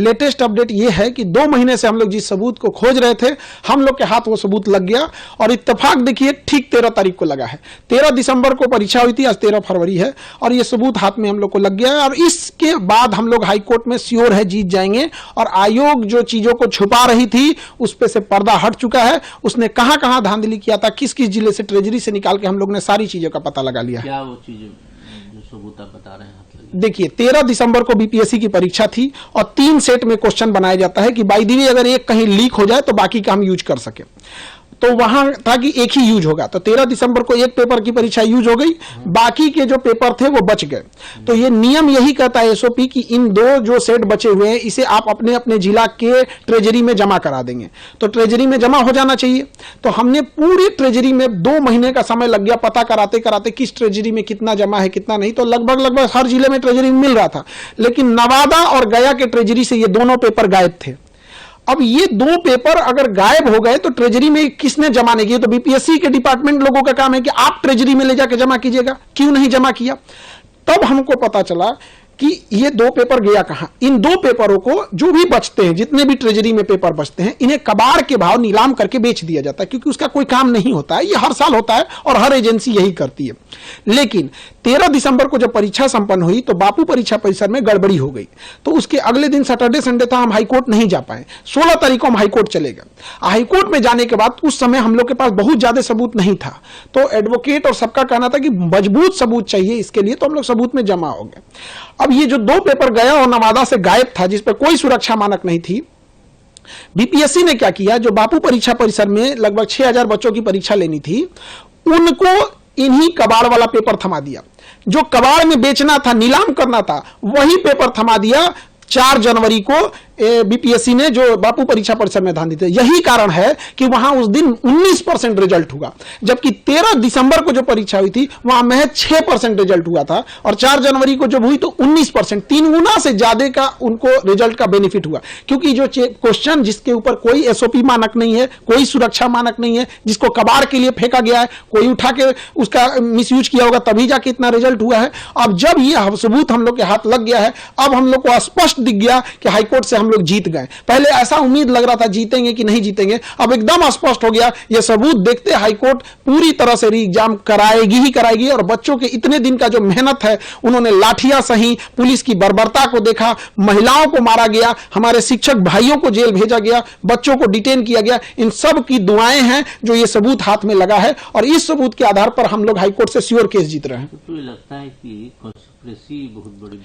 Latest update ये है कि 2 महीने से हम लोग जिस सबूत को खोज रहे थे, हम लोग के हाथ वो सबूत लग गया और इत्तेफाक देखिए ठीक 13 तारीख को लगा है। 13 दिसंबर को परीक्षा हुई थी, आज 13 फरवरी है और ये सबूत हाथ में हम लोग को लग गया है। और इसके बाद हम लोग हाईकोर्ट में श्योर है जीत जाएंगे और आयोग जो चीजों को छुपा रही थी उस पे से पर्दा हट चुका है। उसने कहां कहां धांधली किया था, किस किस जिले से ट्रेजरी से निकाल के हम लोग ने सारी चीजों का पता लगा लिया। क्या वो चीजें जो सबूत आप बता रहे हैं? देखिए 13 दिसंबर को बीपीएससी की परीक्षा थी और 3 सेट में क्वेश्चन बनाया जाता है कि बाय द वे अगर एक कहीं लीक हो जाए तो बाकी का हम यूज कर सके। तो वहां था कि एक ही यूज होगा, तो 13 दिसंबर को एक पेपर की परीक्षा यूज हो गई, बाकी के जो पेपर थे वो बच गए। तो ये नियम यही कहता है एसओपी कि इन 2 जो सेट बचे हुए हैं इसे आप अपने अपने जिला के ट्रेजरी में जमा करा देंगे। तो ट्रेजरी में जमा हो जाना चाहिए। तो हमने पूरी ट्रेजरी में 2 महीने का समय लग गया पता कराते कराते किस ट्रेजरी में कितना जमा है कितना नहीं। तो लगभग हर जिले में ट्रेजरी मिल रहा था, लेकिन नवादा और गया के ट्रेजरी से ये दोनों पेपर गायब थे। अब ये 2 पेपर अगर गायब हो गए तो ट्रेजरी में किसने जमा नहीं किया? तो बीपीएससी के डिपार्टमेंट लोगों का काम है कि आप ट्रेजरी में ले जाके जमा कीजिएगा, क्यों नहीं जमा किया? तब हमको पता चला कि ये 2 पेपर गया कहां। इन 2 पेपरों को जो भी बचते हैं, जितने भी ट्रेजरी में पेपर बचते हैं, इन्हें कबाड़ के भाव नीलाम करके बेच दिया जाता है, क्योंकि उसका कोई काम नहीं होता है। ये हर साल होता है और हर एजेंसी यही करती है। लेकिन 13 दिसंबर को जब परीक्षा संपन्न हुई तो बापू परीक्षा परिसर में गड़बड़ी हो गई। तो उसके अगले दिन सैटरडे संडे था, हम हाईकोर्ट नहीं जा पाए। 16 तारीख को हम हाईकोर्ट चले गए। हाईकोर्ट में जाने के बाद उस समय हम लोग के पास बहुत ज्यादा सबूत नहीं था, तो एडवोकेट और सबका कहना था कि मजबूत सबूत चाहिए इसके लिए, तो हम लोग सबूत में जमा हो गए। अब ये जो 2 पेपर गया और नवादा से गायब था, जिस पर कोई सुरक्षा मानक नहीं थी, बीपीएससी ने क्या किया, जो बापू परीक्षा परिसर में लगभग 6000 बच्चों की परीक्षा लेनी थी, उनको इन्हीं कबाड़ वाला पेपर थमा दिया। जो कबाड़ में बेचना था, नीलाम करना था, वही पेपर थमा दिया। 4 जनवरी को बीपीएससी ने जो बापू परीक्षा परिसर में ध्यान देते, यही कारण है कि वहां उस दिन 19% रिजल्ट हुआ, जबकि 13 दिसंबर को जो परीक्षा हुई थी वहां महज 6% रिजल्ट हुआ था और 4 जनवरी को जब हुई तो 19%, 3 गुना से ज्यादा का उनको रिजल्ट का बेनिफिट हुआ। क्योंकि जो क्वेश्चन जिसके ऊपर कोई एसओपी मानक नहीं है, कोई सुरक्षा मानक नहीं है, जिसको कबाड़ के लिए फेंका गया है, कोई उठा के उसका मिसयूज किया होगा तभी जाके इतना रिजल्ट हुआ है। अब जब ये सबूत हम लोग के हाथ लग गया है, अब हम लोग को स्पष्ट दिख गया कि हाईकोर्ट से हम लोग जीत गए। पहले ऐसा उम्मीद लग रहा था जीतेंगे कि नहीं जीतेंगे, अब एकदम स्पष्ट हो गया। यह सबूत देखते हाईकोर्ट पूरी तरह से री एग्जाम कराएगी ही कराएगी। और बच्चों के इतने दिन का जो मेहनत है, उन्होंने लाठियां सही, पुलिस की बर्बरता को देखा, महिलाओं को मारा गया, हमारे शिक्षक भाइयों को जेल भेजा गया, बच्चों को डिटेन किया गया, इन सब की दुआएं हैं जो ये सबूत हाथ में लगा है। और इस सबूत के आधार पर हम लोग हाईकोर्ट से श्योर केस जीत रहे हैं। तो लगता है कि बहुत बड़ी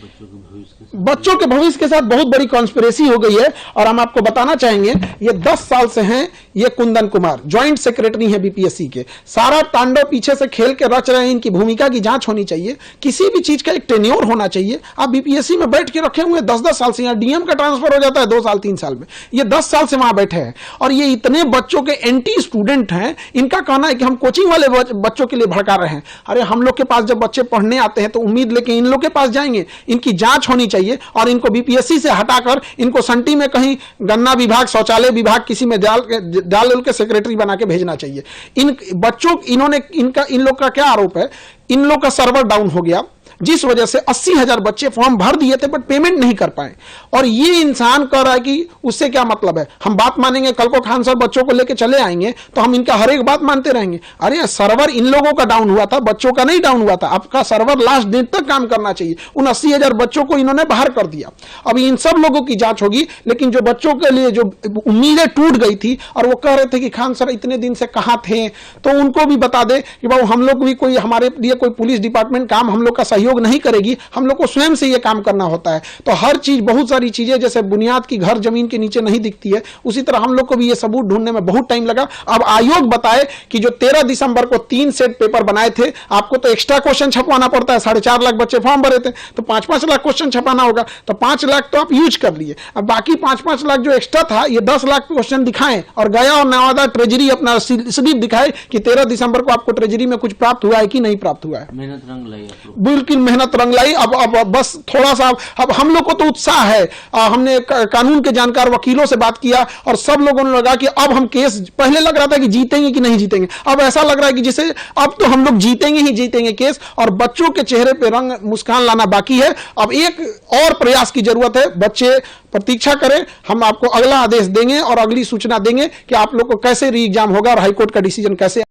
बच्चों के भविष्य के साथ बहुत बड़ी कॉन्स्पिरेसी हो गई है। और हम आपको बताना चाहेंगे, ये 10 साल से हैं, ये कुंदन कुमार ज्वाइंट सेक्रेटरी हैं बीपीएससी के, सारा तांडव पीछे से खेल के रच रहे हैं। इनकी भूमिका की जांच होनी चाहिए, किसी भी चीज का एक टेन्योर होना चाहिए। आप बीपीएससी में बैठ के रखे हुए 10-10 साल से, यहाँ डीएम का ट्रांसफर हो जाता है 2 साल 3 साल में, ये 10 साल से वहां बैठे हैं और ये इतने बच्चों के एंटी स्टूडेंट हैं। इनका कहना है कि हम कोचिंग वाले बच्चों के लिए भड़का रहे हैं। अरे हम लोग के पास जब बच्चे पढ़ने आते हैं तो उम्मीद लेके इन लोग के पास जाएंगे। इनकी जांच होनी चाहिए और इनको बीपीएससी से हटाकर इनको संटी में कहीं गन्ना विभाग, शौचालय विभाग किसी में डाल के सेक्रेटरी बना के भेजना चाहिए। इन बच्चों इन लोग का क्या आरोप है, इन लोग का सर्वर डाउन हो गया, जिस वजह से 80,000 बच्चे फॉर्म भर दिए थे बट पेमेंट नहीं कर पाए। और ये इंसान कह रहा है कि उससे क्या मतलब है, हम बात मानेंगे, कल को खान साहब बच्चों को लेके चले आएंगे तो हम इनका हर एक बात मानते रहेंगे। अरे सर्वर इन लोगों का डाउन हुआ था, बच्चों का नहीं डाउन हुआ था। आपका सर्वर लास्ट दिन तक काम करना चाहिए। उन 80,000 बच्चों को इन्होंने बाहर कर दिया। अब इन सब लोगों की जांच होगी, लेकिन जो बच्चों के लिए जो उम्मीदें टूट गई थी और वो कह रहे थे कि खान सर इतने दिन से कहां थे, तो उनको भी बता दे कि बाबू हम लोग भी कोई, हमारे लिए कोई पुलिस डिपार्टमेंट काम हम लोग का सहयोग नहीं करेगी, हम लोग को स्वयं से ये काम करना होता है। तो हर चीज, बहुत सारी चीजें जैसे बुनियाद की घर जमीन के नीचे नहीं दिखती है, उसी तरह हम लोग को भी ये सबूत ढूंढने में बहुत टाइम लगा। अब आयोग बताए कि जो 13 दिसंबर को 3 सेट पेपर बनाए थे, आपको तो एक्स्ट्रा क्वेश्चन छपवाना पड़ता है। 4.5 लाख बच्चे फॉर्म भरे थे तो 5-5 लाख क्वेश्चन छपाना होगा, तो 5 लाख तो आप यूज कर लिए। अब बाकी 5-5 लाख जो एक्स्ट्रा था, ये 10 लाख क्वेश्चन दिखाएं और गया और नवादा ट्रेजरी अपना स्लिप दिखाए कि 13 दिसंबर को आपको ट्रेजरी में कुछ प्राप्त हुआ है कि नहीं प्राप्त हुआ है। मेहनत रंग लाई, बिल्कुल दिन मेहनत रंग लाई। अब बस थोड़ा सा अब हम लोग को तो उत्साह है। हमने कानून के जानकार वकीलों से बात किया और सब लोगों ने लगा कि अब हम केस, पहले लग रहा था कि जीतेंगे कि नहीं जीतेंगे, अब ऐसा लग रहा है कि जैसे अब तो हम लोग जीतेंगे ही जीतेंगे केस। और बच्चों के चेहरे पे रंग मुस्कान लाना बाकी है। अब एक और प्रयास की जरूरत है। बच्चे प्रतीक्षा करें, हम आपको अगला आदेश देंगे और अगली सूचना देंगे कि आप लोग को कैसे री एग्जाम होगा और हाईकोर्ट का डिसीजन कैसे